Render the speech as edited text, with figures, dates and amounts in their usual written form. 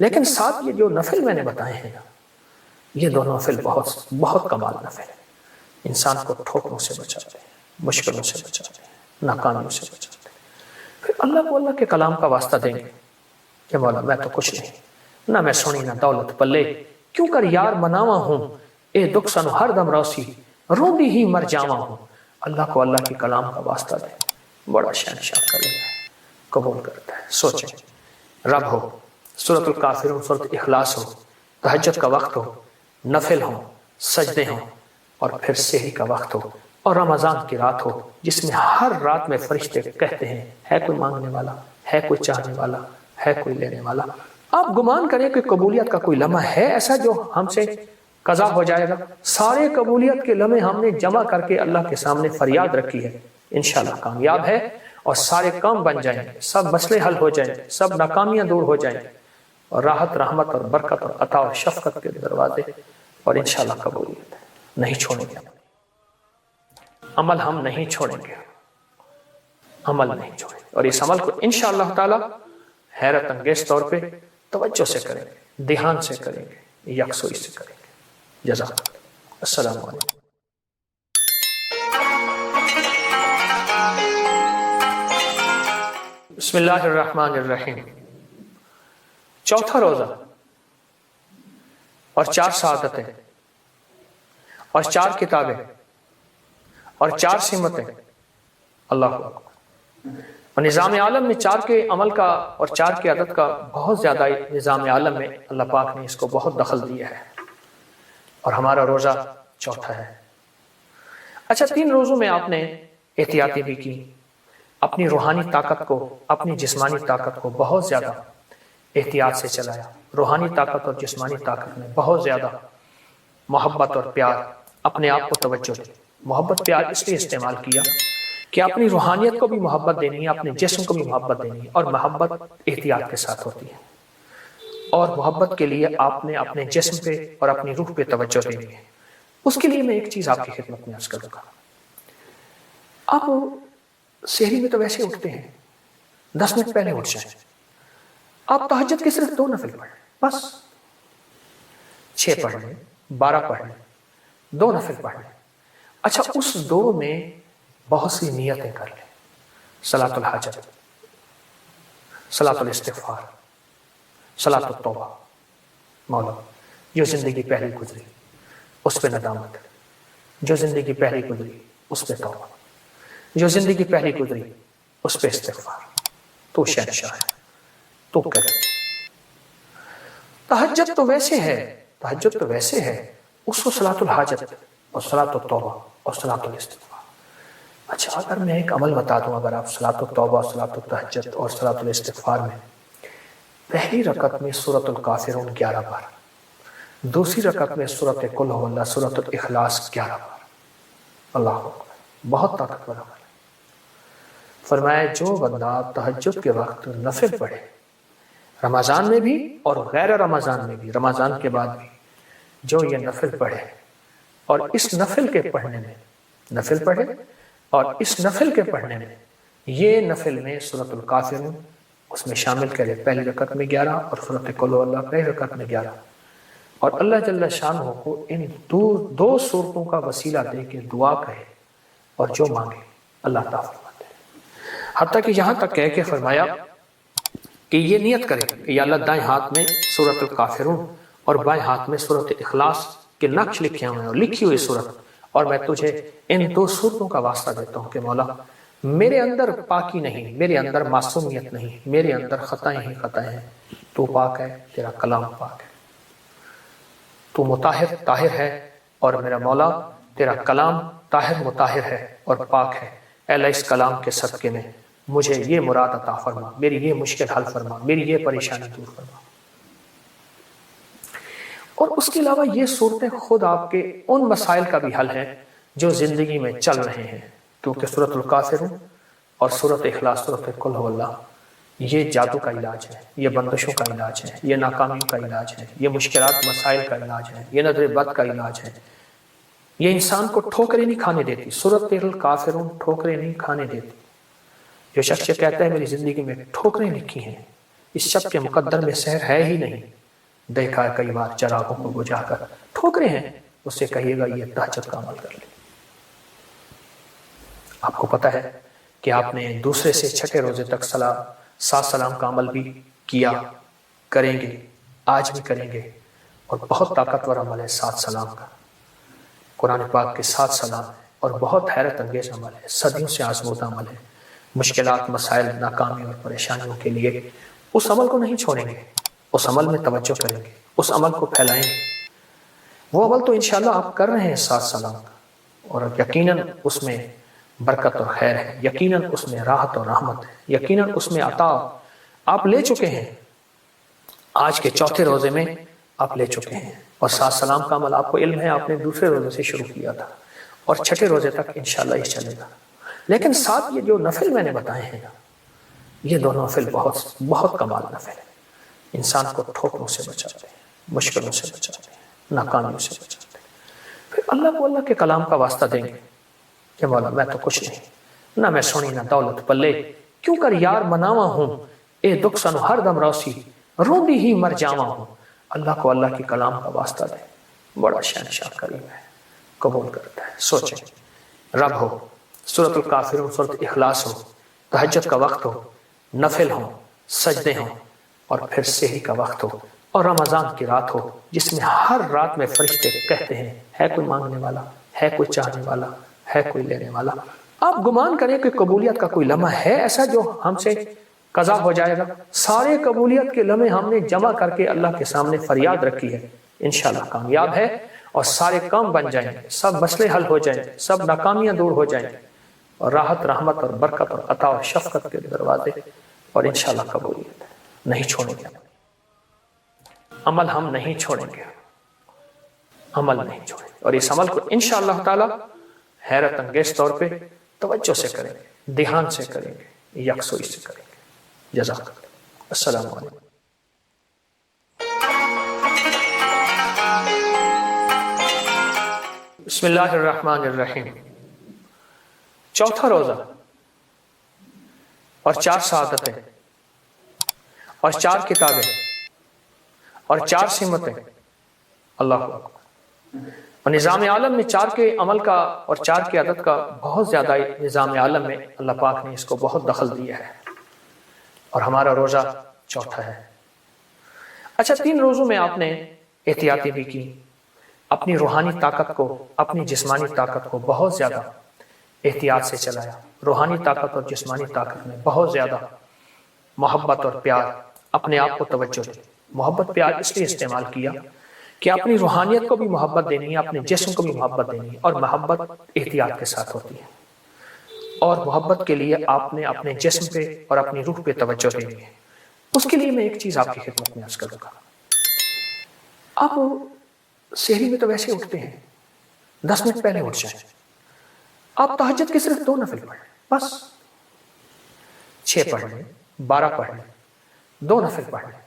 لیکن ساتھ یہ جو نفل میں نے بتائے ہیں نا، یہ دونوں نفل بہت بہت کمال نفل ہیں، انسان کو ٹھوکروں سے بچاتے ہیں، مشکلوں سے بچاتے ہیں، ناکامیوں سے بچاتے ہیں۔ پھر اللہ کو اللہ کے کلام کا واسطہ دیں گے کہ مولا میں تو کچھ نہیں، نہ میں سونی نہ دولت پلے، کیوں کر یار مناوا ہوں، اے دکھ سنو ہر دم روسی، روندی ہی مر جاوا ہوں۔ اللہ کو اللہ کے کلام کا واسطہ دیں، بڑا شہنشاہ کلام ہے، قبول کرتا ہے۔ سوچیں، رب ہو، سورۃ الکافرون، سورۃ اخلاص ہو، تہجد کا وقت ہو، نفل ہو، سجدے ہوں، اور پھر سحری کا وقت ہو، اور رمضان کی رات ہو جس میں ہر رات میں فرشتے کہتے ہیں ہے کوئی مانگنے والا، ہے کوئی چاہنے والا، ہے کوئی لینے والا۔ آپ گمان کریں کہ قبولیت کا کوئی لمحہ ہے ایسا جو ہم سے قضا ہو جائے گا؟ سارے قبولیت کے لمحے ہم نے جمع کر کے اللہ کے سامنے فریاد رکھی ہے، انشاءاللہ کامیاب ہے، اور سارے کام بن جائیں گے، سب مسئلے حل ہو جائیں گے، سب ناکامیاں دور ہو جائیں گے، اور راحت، رحمت اور برکت اور عطا اور شفقت کے دروازے، اور انشاءاللہ قبولیت ہے۔ نہیں چھوڑیں گے عمل، ہم نہیں چھوڑیں گے عمل، نہیں چھوڑیں گے، اور اس عمل کو انشاءاللہ تعالی حیرت انگیز طور پہ توجہ سے کریں گے، دھیان سے کریں گے، یکسوئی سے کریں گے۔ جزاک اللہ۔ السلام علیکم۔ بسم اللہ الرحمن الرحیم۔ چوتھا روزہ، اور 4 سعادتیں، اور 4 کتابیں، اور 4 سمتیں، اللہ اکبر۔ اور نظام عالم میں 4 کے عمل کا اور 4 کے عدد کا بہت زیادہ نظام عالم میں اللہ پاک نے اس کو بہت دخل دیا ہے، اور ہمارا روزہ چوتھا ہے۔ اچھا، 3 روزوں میں آپ نے احتیاطی بھی کی، اپنی روحانی طاقت کو، اپنی جسمانی طاقت کو بہت زیادہ احتیاط سے چلایا، روحانی طاقت اور جسمانی طاقت میں بہت زیادہ محبت اور پیار، اپنے آپ کو توجہ دی۔ محبت پیار اس لیے استعمال کیا کہ اپنی روحانیت کو بھی محبت دینی ہے، اپنے جسم کو بھی محبت دینی ہے، اور محبت احتیاط کے ساتھ ہوتی ہے، اور محبت کے لیے آپ نے اپنے جسم پہ اور اپنی روح پہ توجہ دینی ہے۔ اس کے لیے میں ایک چیز آپ کی خدمت میں عرض کروں گا۔ آپ سحری میں تو ویسے اٹھتے ہیں، 10 منٹ پہلے اٹھ جائیں، آپ تہجد کے صرف 2 نفل پڑھیں، بس 6 پڑھ لیں، 12 پڑھ لیں، 2 نفل پڑھ لیں۔ اچھا، اس 2 میں بہت سی نیتیں کر لیں، صلاۃ الحاجت، صلاۃ الاستغفار، صلاۃ التوبہ۔ مولا جو زندگی پہلی گزری اس پہ ندامت، جو زندگی پہلی گزری اس پہ توبہ، جو زندگی پہلی گزری اس پہ استغفار، تو شہنشاہ ہے، تو کرے۔ تہجد تو ویسے ہے، تہجد تو ویسے ہے، اس کو صلاۃ الحاجت اور صلاۃ التوبہ اور صلاۃ الاستغفار۔ اچھا، اگر میں ایک عمل بتا دوں، اگر آپ صلاۃ التوبہ، صلاۃ التہجد اور صلاۃ الاستغفار میں پہلی رکعت میں سورۃ الکافرون 11 بار، دوسری رکعت میں سورۃ قل هو اللہ، سورۃ الاخلاص 11 بار، اللہ اکبر، بہت طاقتور عمل ہے۔ فرمایا جو بندہ تہجد کے وقت نفل پڑھے، رمضان میں بھی اور غیر رمضان میں بھی، رمضان کے بعد بھی، جو یہ نفل پڑھے، اور اس نفل کے پڑھنے میں، نفل پڑھے اور اس نفل کے پڑھنے میں، یہ نفل میں سورۃ الکافرون اس میں شامل کرے، پہلی رکعت میں 11 اور سورۃ قل هو اللہ پہلی رکعت میں 11، اور اللہ جل شانہ کو ان 2 سورتوں کا وسیلہ دے کے دعا کہے، اور جو مانگے اللہ تعالیٰ فرماتے ہیں۔ حتیٰ کہ یہاں تک کہہ کے فرمایا کہ یہ نیت کرے کہ یا اللہ دائیں ہاتھ میں سورۃ الکافرون اور بائیں ہاتھ میں سورۃ اخلاص کے نقش لکھے ہوئے ہیں، اور لکھی ہوئی سورت، اور میں تجھے ان 2 سورتوں کا واسطہ دیتا ہوں کہ مولا میرے اندر پاکی نہیں، میرے اندر معصومیت نہیں، میرے اندر خطائیں ہی خطائیں ہیں، تو پاک ہے، تیرا کلام پاک ہے، تو مطہر طاہر ہے، اور میرا مولا تیرا کلام طاہر مطہر ہے اور پاک ہے۔ اے اللہ اس کلام کے صدقے میں مجھے یہ مراد عطا فرما، میری یہ مشکل حل فرما، میری یہ پریشانی دور فرما۔ اور اس کے علاوہ یہ صورتیں خود آپ کے ان مسائل کا بھی حل ہے جو زندگی میں چل رہے ہیں، کیونکہ سورۃ الکافرون اور سورۃ اخلاص، سورۃ قل هو اللہ، یہ جادو کا علاج ہے، یہ بندشوں کا علاج ہے، یہ ناکامیوں کا علاج ہے، یہ مشکلات مسائل کا علاج ہے، یہ نظر بد کا علاج ہے، یہ انسان کو ٹھوکریں نہیں کھانے دیتی، سورۃ الکافرون ٹھوکریں نہیں کھانے دیتی۔ جو شخص کہتا ہے میری زندگی میں ٹھوکریں لکھی ہیں، اس شب کے مقدر میں سحر ہے ہی نہیں، دیکھا ہے کئی بار چراغوں کو بجھا کر ٹھوکرے ہیں، اس سے کہیے گا یہ تہجد کا عمل کر لیں۔ آپ کو پتا ہے کہ آپ نے دوسرے سے چھٹے روزے تک سات سلام کا عمل بھی کیا، کریں گے، آج بھی کریں گے، اور بہت طاقتور عمل ہے سات سلام کا۔ قرآن پاک کے سات سلام ہے اور بہت حیرت انگیز عمل ہے، صدیوں سے آزمودہ عمل ہے۔ مشکلات، مسائل، ناکامی اور پریشانیوں کے لیے اس عمل کو نہیں چھوڑیں گے، اس عمل میں توجہ کریں گے، اس عمل کو پھیلائیں گے۔ وہ عمل تو انشاءاللہ آپ کر رہے ہیں سات سلام کا، اور یقیناً اس میں برکت اور خیر ہے، یقیناً اس میں راحت اور رحمت ہے، یقیناً اس میں عطا آپ لے چکے ہیں۔ آج کے چوتھے روزے میں آپ لے چکے ہیں، اور سات سلام کا عمل آپ کو علم ہے آپ نے دوسرے روزے سے شروع کیا تھا، اور چھٹے روزے تک انشاءاللہ یہ چلے گا۔ لیکن ساتھ یہ جو نفل میں نے بتائے ہیں نا، یہ دونوں نفل بہت بہت کمال نفل ہے، انسان کو ٹھوکروں سے بچاتے ہیں، مشکلوں سے بچاتے ہیں، ناکامیوں سے بچاتے ہیں۔ پھر اللہ کو اللہ کے کلام کا واسطہ دیں گے کہ مولا میں تو کچھ نہیں، نہ میں سنی نہ دولت پلے، کیوں کر یار مناوا ہوں، اے دکھ سنو ہر دم روسی، روندی ہی مر جاوا ہوں۔ اللہ کو اللہ کے کلام کا واسطہ دیں، بڑا شہنشاہ کریم ہے، قبول کرتا ہے۔ سوچیں، رب ہو، سورۃ الکافرون، سورۃ اخلاص ہو، تہجد کا وقت ہو، نفل ہو، سجدے ہوں، اور پھر سحری کا وقت ہو، اور رمضان کی رات ہو، جس میں ہر رات میں فرشتے کہتے ہیں ہے کوئی مانگنے والا، ہے کوئی چاہنے والا، ہے کوئی لینے والا۔ آپ گمان کریں کہ قبولیت کا کوئی لمحہ ہے ایسا جو ہم سے قضا ہو جائے گا؟ سارے قبولیت کے لمحے ہم نے جمع کر کے اللہ کے سامنے فریاد رکھی ہے، انشاءاللہ کامیاب ہے، اور سارے کام بن جائیں گے، سب مسئلے حل ہو جائیں گے، سب ناکامیاں دور ہو جائیں گے، اور راحت، رحمت اور برکت اور عطا اور شفقت کے دروازے، اور انشاءاللہ قبولیت نہیں چھوڑیں گے۔ عمل ہم نہیں چھوڑیں گے، عمل نہیں چھوڑیں گے، اور اس عمل کو انشاءاللہ تعالی حیرت انگیز طور پہ توجہ سے کریں گے، دھیان سے کریں گے، یکسوئی سے کریں گے۔ جزاک اللہ۔ السلام علیکم۔ بسم اللہ الرحمن الرحیم۔ چوتھا روزہ، اور 4 سعادتیں، اور 4 کتابیں، اور 4 سمتیں، اللہ اکبر۔ اور نظام عالم میں 4 کے عمل کا اور 4 کی عدد کا بہت زیادہ نظام عالم میں اللہ پاک نے اس کو بہت دخل دیا ہے، اور ہمارا روزہ چوتھا ہے۔ اچھا، 3 روزوں میں آپ نے احتیاطی بھی کی، اپنی روحانی طاقت کو، اپنی جسمانی طاقت کو بہت زیادہ احتیاط سے چلایا۔ روحانی طاقت اور جسمانی طاقت میں بہت زیادہ محبت اور پیار، اپنے آپ کو توجہ دی۔ محبت پیار اس لیے استعمال کیا کہ اپنی روحانیت کو بھی محبت دینی ہے، اپنے جسم کو بھی محبت دینی ہے، اور محبت احتیاط کے ساتھ ہوتی ہے، اور محبت کے لیے آپ نے اپنے جسم پہ اور اپنی روح پہ توجہ دینی ہے۔ اس کے لیے میں ایک چیز آپ کی خدمت میں عرض کروں گا۔ آپ سحری میں تو ویسے اٹھتے ہیں، 10 منٹ پہلے اٹھ جائیں، آپ تہجد کے صرف 2 نفل پڑھ لیں، بس 6 پڑھ لیں، 12 پڑھ لیں، 2 نفل پڑھ لیں،